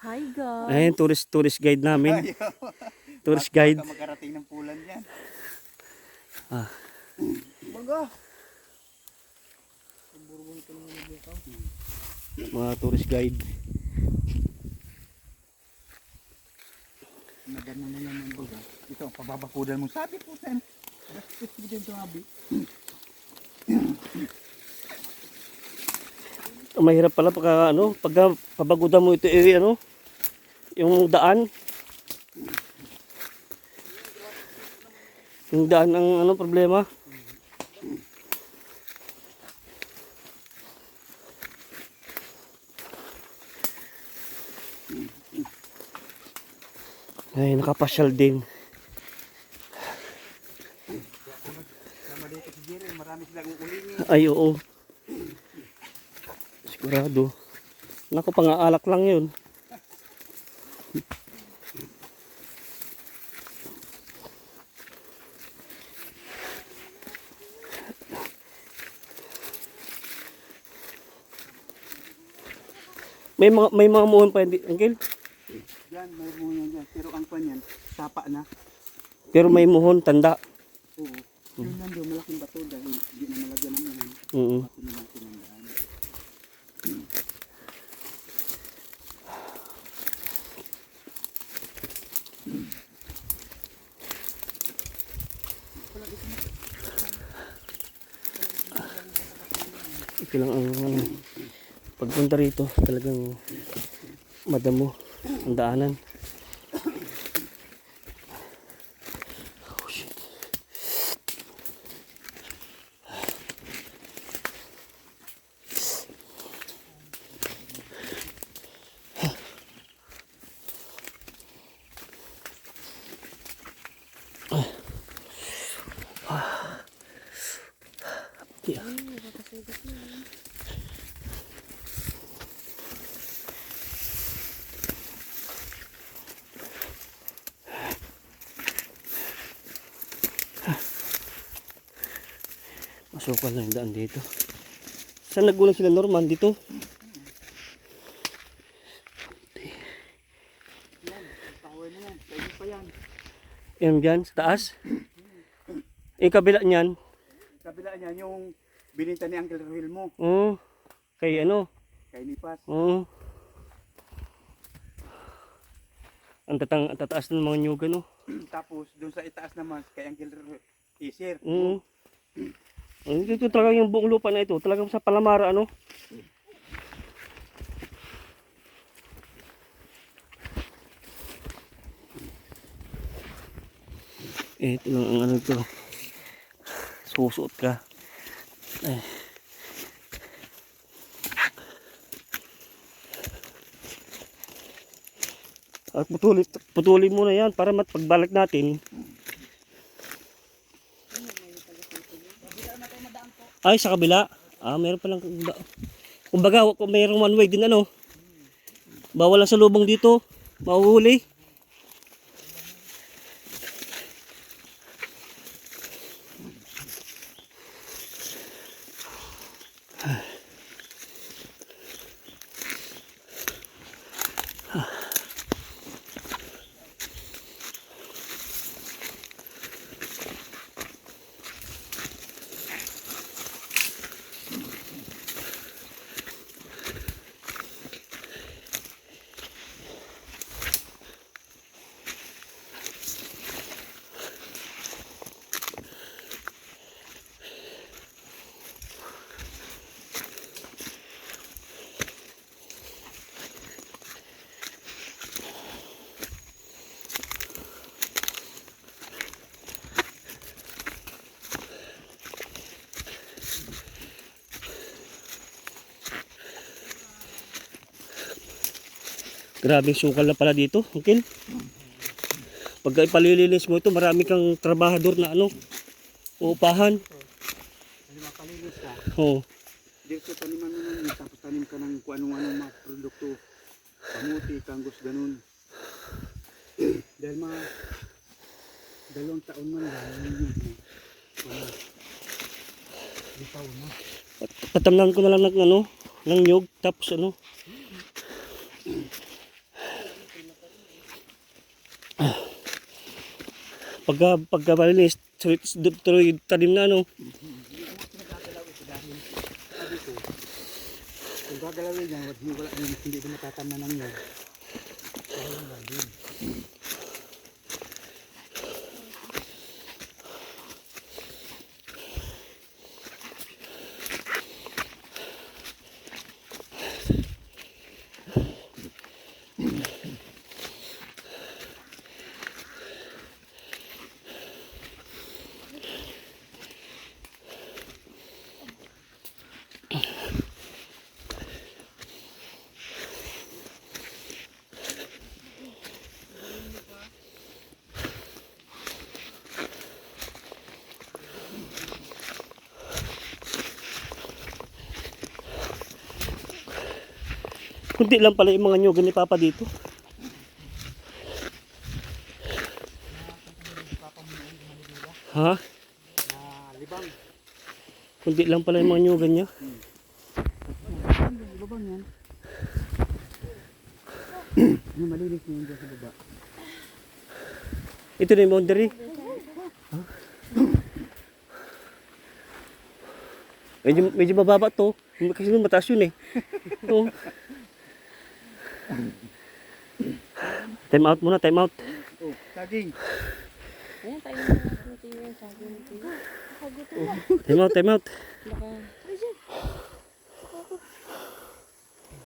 Hi guys. Ayun, tourist guide namin. Tourist guide. Baka makarating ng pulan yan. Ah. Baga. Mga tourist guide. Nagano na naman baga. Ito, pababakudan mo. Sabi po saan. Bastos mo dyan sabi. Mahirap pala pagka pabagudan mo ito yung daan. Yung daan ang problema. Ay, nakapasyal din. Sama dito si Jerry, marami silang uulingin. Ay, oo. Sigurado. Naku, pang-aalak lang yun. May mga muhon pa hindi, Uncle? Yan, may muhon yan. Pero ang pan yan, sapa na. Pero may muhon, tanda. Oo. Yun lang doon, malaking bato dahil hindi na malagyan ng muhon. Oo. Bato na lang sinandaan. Ito lang ang pagpunta rito, talagang madamo ang daanan. Oh, shit. Yeah. Masukal na yung daan dito. Saan nagulang sila Norman? Dito? Yan, power na yan. Pwede pa yan. Yan dyan, sa taas. Yung kabila niyan. Kabila niyan yung bininta ni Uncle Rohil mo. Oo. Kay Kay Nipas. Oo. Ang tataas ng mga nyuga, no? Tapos doon sa itaas naman kay Uncle Rohil. Isir. Oo. Ito talaga yung buong lupa na ito. Talagang sa Palamara, ano? Ito lang ang ano ito. Susuot ka. Ay. At putulin muna yan para pagbalik natin. Ay, sa kabila. Ah, meron palang kumbaga, kung mayroong one way din ano. Bawal ang salubong dito. Mahuhuli. Grabing sukal na pala dito, Uncle. Pagka ipalilinis mo ito, marami kang trabahador na uupahan. Kasi mapalinis ka. Oo. Dito taniman mo nun, tapos tanim ka ng kung anong mga produkto. Kamuti, kanggos, ganun. Dahil mga 2 taon man dahil yun. Bitaw na. Patamnan ko na lang ng nyug, tapos Pagka malinis, tuloy tanim na ano. Sabi ko, kung gagalawin yan, hindi ko matatamanan yan. Sayang lang din. Kunti lang pala yung mga nyugan ni Papa dito. Ha? Libang. Kunti lang pala yung mga nyugan niya. Libang yan. Yung malinis na yun dyan sa baba. Ito na yung boundary. Medyo mababa to. Kasi nung mataas yun eh. Oo. Time out muna, time out. Oh, saging. Ayan, tayo na natin yung saging. Time out, time out. Baka